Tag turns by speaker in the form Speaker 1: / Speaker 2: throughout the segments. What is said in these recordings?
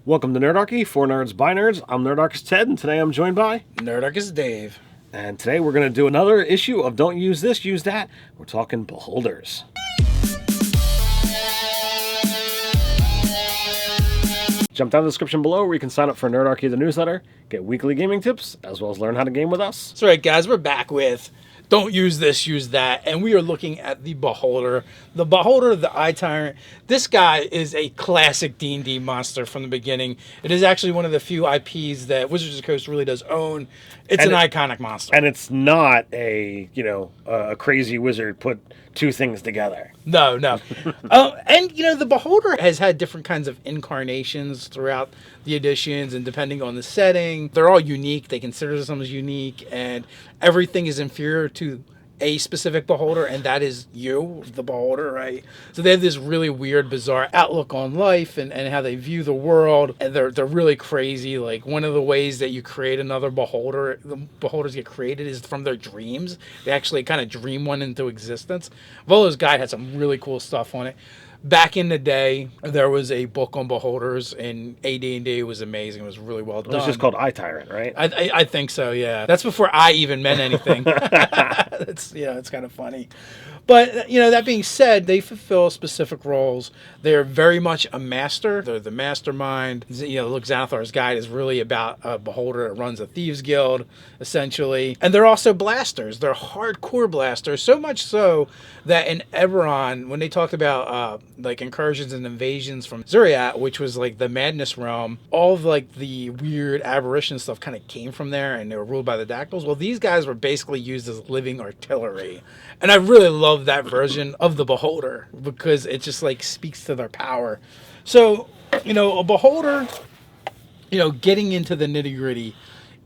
Speaker 1: Welcome to Nerdarchy, for nerds by nerds. I'm Nerdarchy's Ted, and today I'm joined by...
Speaker 2: Nerdarchy's Dave.
Speaker 1: And today we're going to do another issue of Don't Use This, Use That. We're talking beholders. Jump down in the description below where you can sign up for Nerdarchy, the newsletter, get weekly gaming tips, as well as learn how to game with us.
Speaker 2: That's right, guys. We're back with Don't Use This, Use That. And we are looking at the Beholder. The Beholder, the Eye Tyrant. This guy is a classic D&D monster from the beginning. It is actually one of the few IPs that Wizards of the Coast really does own. It's an iconic monster.
Speaker 1: And it's not a crazy wizard put two things together.
Speaker 2: No. And, the Beholder has had different kinds of incarnations throughout the editions, and depending on the setting, they're all unique. They consider themselves unique, and everything is inferior to a specific Beholder, and that is you, the Beholder, right? So they have this really weird, bizarre outlook on life and how they view the world, and they're really crazy. Like, one of the ways that you create another Beholder, the Beholders get created, is from their dreams. They actually kind of dream one into existence. Volo's Guide had some really cool stuff on it. Back in the day, there was a book on Beholders, and AD&D was amazing. It was really well done.
Speaker 1: It was just called Eye Tyrant, right?
Speaker 2: I think so, yeah. That's before I even meant anything. It's kind of funny. But, that being said, they fulfill specific roles. They're very much a master. They're the mastermind. Look, Xanathar's Guide is really about a Beholder that runs a thieves guild, essentially. And they're also blasters. They're hardcore blasters, so much so that in Eberron, when they talked about incursions and invasions from Zuriat, which was like the madness realm, all of the weird aberration stuff kind of came from there, and they were ruled by the Dactyls. Well, these guys were basically used as living artillery. And I really love that version of the Beholder because it just speaks to their power. So, a Beholder, getting into the nitty-gritty,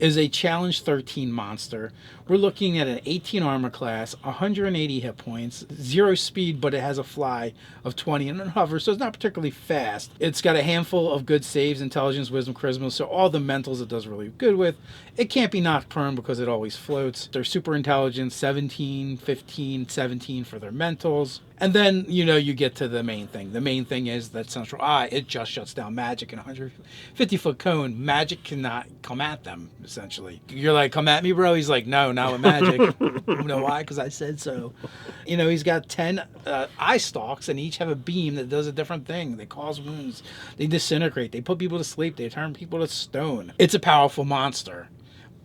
Speaker 2: is a challenge 13 monster. We're looking at an 18 armor class, 180 hit points, 0 speed, but it has a fly of 20 and a hover, so it's not particularly fast. It's got a handful of good saves, intelligence, wisdom, charisma, so all the mentals it does really good with. It can't be knocked prone because it always floats. They're super intelligent, 17, 15, 17 for their mentals. And then, you get to the main thing. The main thing is that central eye, it just shuts down magic in a 150-foot cone. Magic cannot come at them, essentially. You're like, come at me, bro? He's like, no, not with magic. You know why? Because I said so. He's got 10 eye stalks, and each have a beam that does a different thing. They cause wounds. They disintegrate. They put people to sleep. They turn people to stone. It's a powerful monster.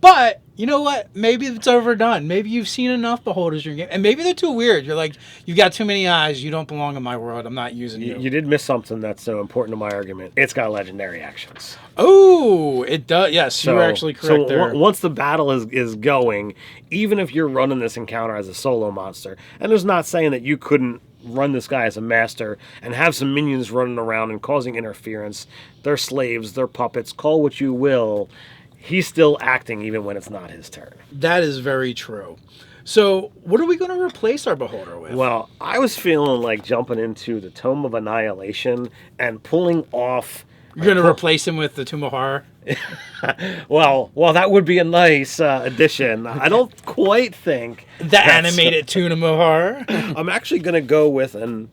Speaker 2: But, you know what? Maybe it's overdone. Maybe you've seen enough Beholders in your game. And maybe they're too weird. You're like, you've got too many eyes. You don't belong in my world. I'm not using you.
Speaker 1: You did miss something that's so important to my argument. It's got legendary actions.
Speaker 2: Oh, it does. Yes, you're actually correct there.
Speaker 1: Once the battle is going, even if you're running this encounter as a solo monster, and there's not saying that you couldn't run this guy as a master and have some minions running around and causing interference. They're slaves. They're puppets. Call what you will. He's still acting even when it's not his turn.
Speaker 2: That is very true. So, what are we going to replace our Beholder with?
Speaker 1: Well, I was feeling like jumping into the Tome of Annihilation and pulling off...
Speaker 2: You're going to replace him with the Tomb of Horror?
Speaker 1: well, that would be a nice addition. I don't quite think...
Speaker 2: The animated Tomb of Horror?
Speaker 1: I'm actually going to go with, and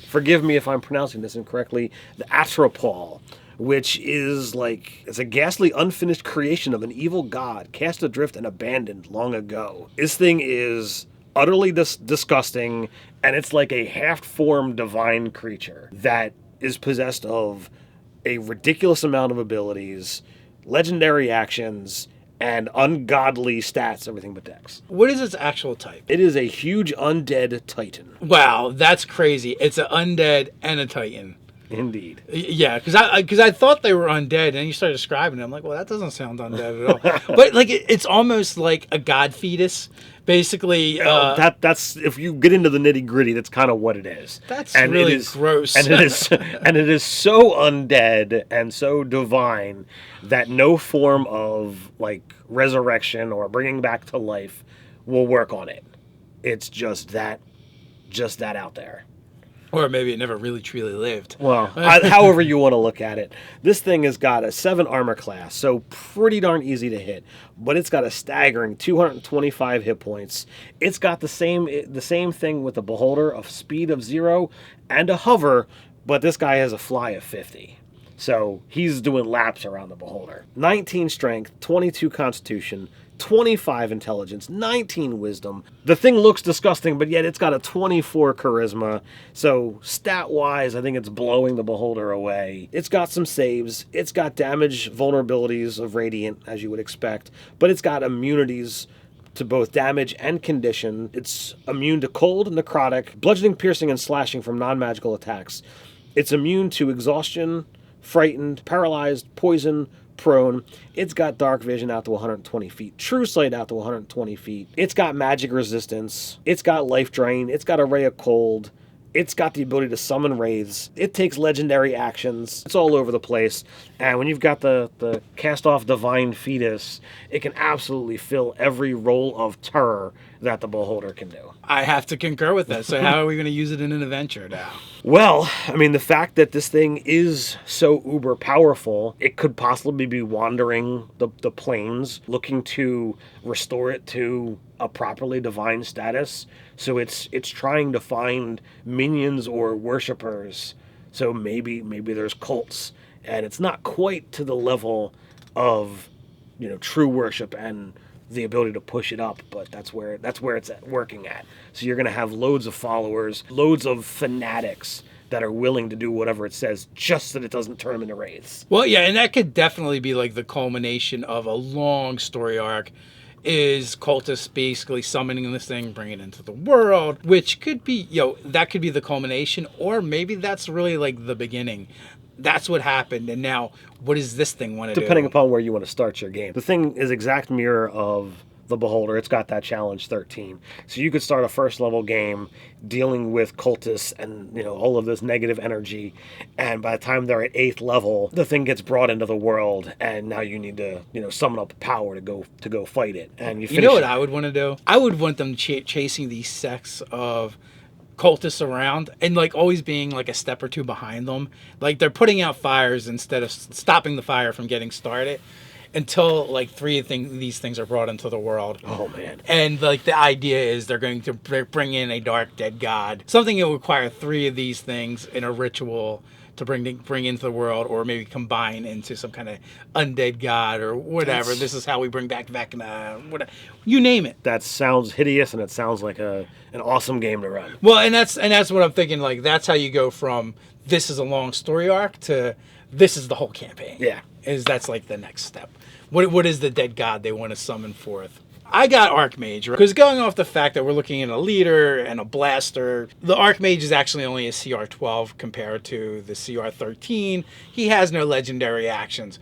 Speaker 1: forgive me if I'm pronouncing this incorrectly, the Atropol, which is it's a ghastly, unfinished creation of an evil god cast adrift and abandoned long ago. This thing is utterly disgusting, and it's like a half-formed divine creature that is possessed of a ridiculous amount of abilities, legendary actions, and ungodly stats, everything but dex.
Speaker 2: What is its actual type?
Speaker 1: It is a huge undead titan.
Speaker 2: Wow, that's crazy. It's an undead and a titan.
Speaker 1: Indeed.
Speaker 2: Yeah, because I thought they were undead, and you started describing it. I'm like, well, that doesn't sound undead at all. But it's almost like a god fetus, basically.
Speaker 1: That's if you get into the nitty gritty, that's kind of what it is.
Speaker 2: That's really gross.
Speaker 1: And it is so undead and so divine that no form of resurrection or bringing back to life will work on it. It's just that out there.
Speaker 2: Or maybe it never really truly lived.
Speaker 1: Well, however you want to look at it. This thing has got a 7 armor class, so pretty darn easy to hit. But it's got a staggering 225 hit points. It's got the same thing with the Beholder of speed of 0 and a hover, but this guy has a fly of 50. So he's doing laps around the beholder. 19 strength, 22 constitution, 25 intelligence, 19 wisdom. The thing looks disgusting, but yet it's got a 24 charisma. So stat-wise, I think it's blowing the beholder away. It's got some saves. It's got damage vulnerabilities of radiant, as you would expect, but it's got immunities to both damage and condition. It's immune to cold, necrotic, bludgeoning, piercing, and slashing from non-magical attacks. It's immune to exhaustion, frightened, paralyzed, poison, prone. It's got dark vision out to 120 feet, true sight out to 120 feet. It's got magic resistance. It's got life drain. It's got a ray of cold. It's got the ability to summon wraiths. It takes legendary actions. It's all over the place. And when you've got the cast off Divine Fetus, it can absolutely fill every role of terror that the Beholder can do.
Speaker 2: I have to concur with that. So how are we going to use it in an adventure now?
Speaker 1: Well, I mean, the fact that this thing is so uber powerful, it could possibly be wandering the planes, looking to restore it to a properly divine status. So it's trying to find minions or worshippers. So maybe there's cults, and it's not quite to the level of, true worship and the ability to push it up, but that's where it's working at. So you're going to have loads of followers, loads of fanatics that are willing to do whatever it says just so that it doesn't turn them into wraiths.
Speaker 2: Well, yeah, and that could definitely be like the culmination of a long story arc, is cultists basically summoning this thing, bringing it into the world, which could be, that could be the culmination, or maybe that's really like the beginning. That's what happened, and now what does this thing want to do?
Speaker 1: Depending upon where you want to start your game. The thing is exact mirror of the Beholder. It's got that challenge 13. So you could start a first level game dealing with cultists and all of this negative energy, and by the time they're at 8th level, the thing gets brought into the world, and now you need to summon up the power to go fight it. And you
Speaker 2: know what I would want to do? I would want them chasing these sects of cultists around and like always being like a step or two behind them. Like they're putting out fires instead of stopping the fire from getting started until like 3 of these things are brought into the world.
Speaker 1: Oh man.
Speaker 2: And like the idea is they're going to bring in a dark dead god. Something that would require 3 of these things in a ritual to bring into the world, or maybe combine into some kind of undead god or whatever. This is how we bring back Vecna, whatever. You name it.
Speaker 1: That sounds hideous, and it sounds like an awesome game to run.
Speaker 2: Well, and that's what I'm thinking. Like that's how you go from this is a long story arc to this is the whole campaign.
Speaker 1: Yeah,
Speaker 2: that's like the next step. What is the dead god they want to summon forth? I got Archmage, because going off the fact that we're looking at a leader and a blaster, the Archmage is actually only a CR 12 compared to the CR 13. He has no legendary actions.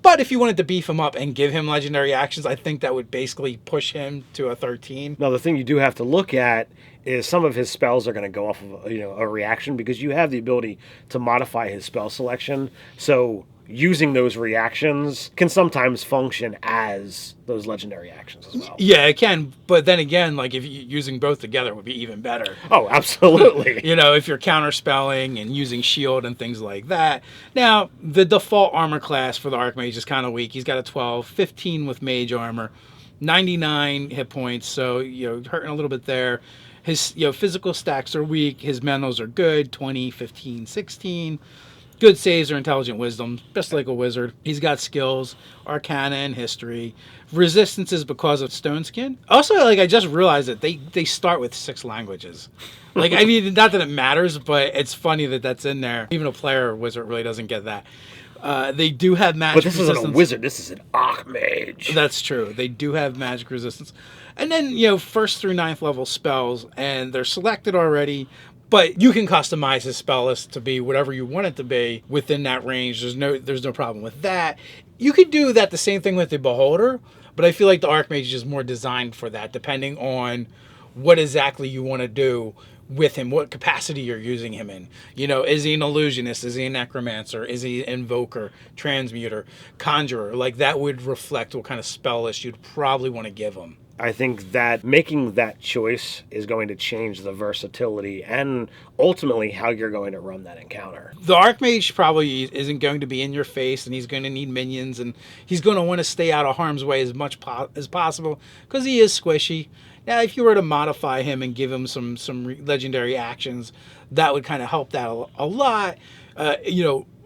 Speaker 2: But if you wanted to beef him up and give him legendary actions, I think that would basically push him to a 13.
Speaker 1: Now, the thing you do have to look at is some of his spells are going to go off of a reaction, because you have the ability to modify his spell selection. So using those reactions can sometimes function as those legendary actions as well.
Speaker 2: Yeah, it can. But then again, like if you using both together would be even better.
Speaker 1: Oh, absolutely.
Speaker 2: If you're counterspelling and using shield and things like that. Now, the default armor class for the Archmage is kind of weak. He's got a 12, 15 with mage armor, 99 hit points. So, hurting a little bit there. His, physical stacks are weak. His mentals are good, 20, 15, 16. Good saves or intelligent wisdom, just like a wizard. He's got skills, arcana, and history. Resistance is because of stone skin. Also, I just realized that they start with 6 languages. Not that it matters, but it's funny that that's in there. Even a player wizard really doesn't get that. They do have magic resistance.
Speaker 1: But this isn't a wizard, this is an Archmage.
Speaker 2: That's true. They do have magic resistance. And then, 1st through 9th level spells, and they're selected already. But you can customize his spell list to be whatever you want it to be within that range. There's no problem with that. You could do that the same thing with the Beholder, but I feel like the Archmage is more designed for that, depending on what exactly you want to do with him, what capacity you're using him in. Is he an illusionist? Is he a necromancer? Is he an invoker, transmuter, conjurer? Like that would reflect what kind of spell list you'd probably want to give him.
Speaker 1: I think that making that choice is going to change the versatility and ultimately how you're going to run that encounter.
Speaker 2: The Archmage probably isn't going to be in your face, and he's going to need minions, and he's going to want to stay out of harm's way as much as possible because he is squishy. Now, if you were to modify him and give him some legendary actions, that would kind of help that a lot.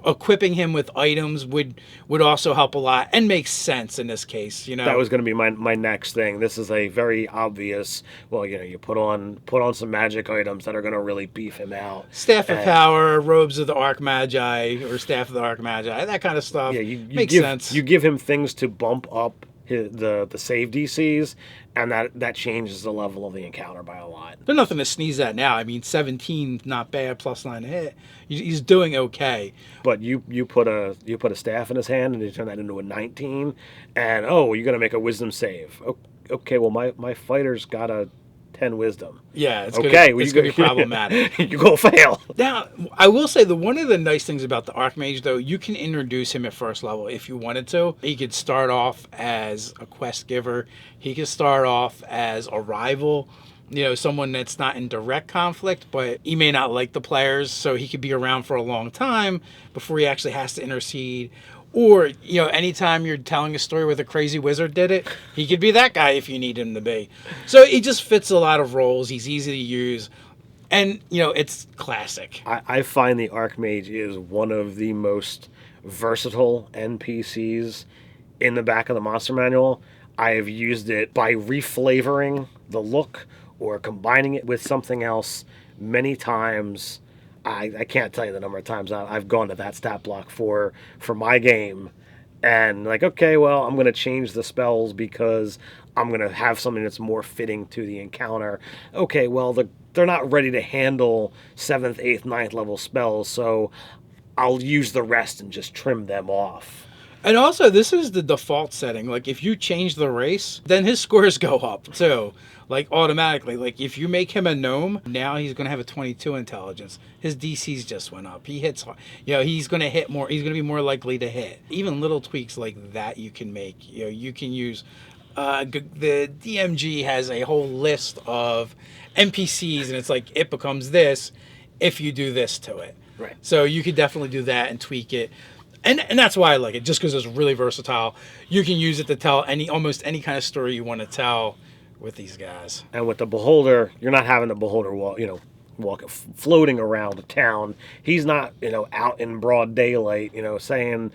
Speaker 2: equipping him with items would also help a lot and makes sense in this case.
Speaker 1: That was going to be my next thing. This is a very obvious. Well, you put on some magic items that are going to really beef him out.
Speaker 2: Staff of Power, Robes of the Archmagi, or Staff of the Archmagi, that kind of stuff.
Speaker 1: Yeah,
Speaker 2: makes sense.
Speaker 1: You give him things to bump up the save DCs, and that changes the level of the encounter by a lot.
Speaker 2: There's nothing to sneeze at now. I mean, 17, not bad, +9 to hit. He's doing okay.
Speaker 1: But you put a staff in his hand and you turn that into a 19, and you're gonna make a wisdom save. Okay, well my fighter's got a 10 wisdom.
Speaker 2: Yeah, it's gonna be problematic.
Speaker 1: You go fail.
Speaker 2: Now, I will say that one of the nice things about the Archmage, though, you can introduce him at first level if you wanted to. He could start off as a quest giver. He could start off as a rival. Someone that's not in direct conflict, but he may not like the players, so he could be around for a long time before he actually has to intercede. Or, anytime you're telling a story where the crazy wizard did it, he could be that guy if you need him to be. So he just fits a lot of roles. He's easy to use. And, it's classic.
Speaker 1: I find the Archmage is one of the most versatile NPCs in the back of the monster manual. I have used it by reflavoring the look or combining it with something else many times. I can't tell you the number of times I've gone to that stat block for my game, and okay, well, I'm going to change the spells because I'm going to have something that's more fitting to the encounter. Okay, well, they're not ready to handle 7th, 8th, 9th level spells, so I'll use the rest and just trim them off.
Speaker 2: And also, this is the default setting. If you change the race, then his scores go up, too. Automatically. If you make him a gnome, now he's going to have a 22 intelligence. His DCs just went up. He hits hard. He's going to hit more. He's going to be more likely to hit. Even little tweaks like that you can make. You can use... the DMG has a whole list of NPCs, and it's it becomes this if you do this to it.
Speaker 1: Right.
Speaker 2: So you could definitely do that and tweak it. And that's why I like it, just because it's really versatile. You can use it to tell almost any kind of story you want to tell with these guys.
Speaker 1: And with the Beholder, you're not having the Beholder floating around the town. He's not, out in broad daylight, saying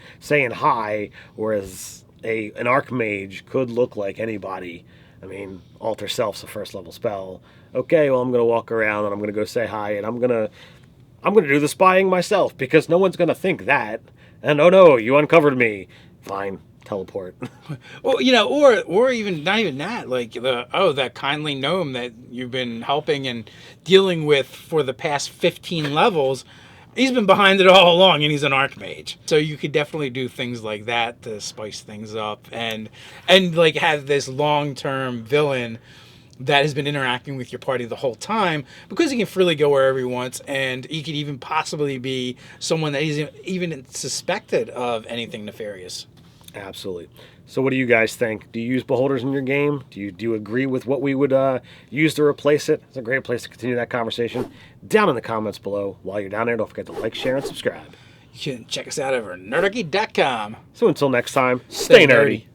Speaker 1: hi, whereas an Archmage could look like anybody. I mean, Alter Self's a first level spell. Okay, well, I'm going to walk around and I'm going to go say hi, and I'm going to do the spying myself because no one's going to think that. And oh no, you uncovered me. Fine, teleport.
Speaker 2: Well, or even not even that. That kindly gnome that you've been helping and dealing with for the past 15 levels, he's been behind it all along, and he's an Archmage. So you could definitely do things like that to spice things up and have this long-term villain that has been interacting with your party the whole time, because he can freely go wherever he wants, and he could even possibly be someone that isn't even suspected of anything nefarious.
Speaker 1: Absolutely. So what do you guys think? Do you use Beholders in your game? Do you agree with what we would use to replace it? It's a great place to continue that conversation down in the comments below. While you're down there, don't forget to like, share, and subscribe.
Speaker 2: You can check us out over at nerdarchy.com.
Speaker 1: So until next time, stay nerdy.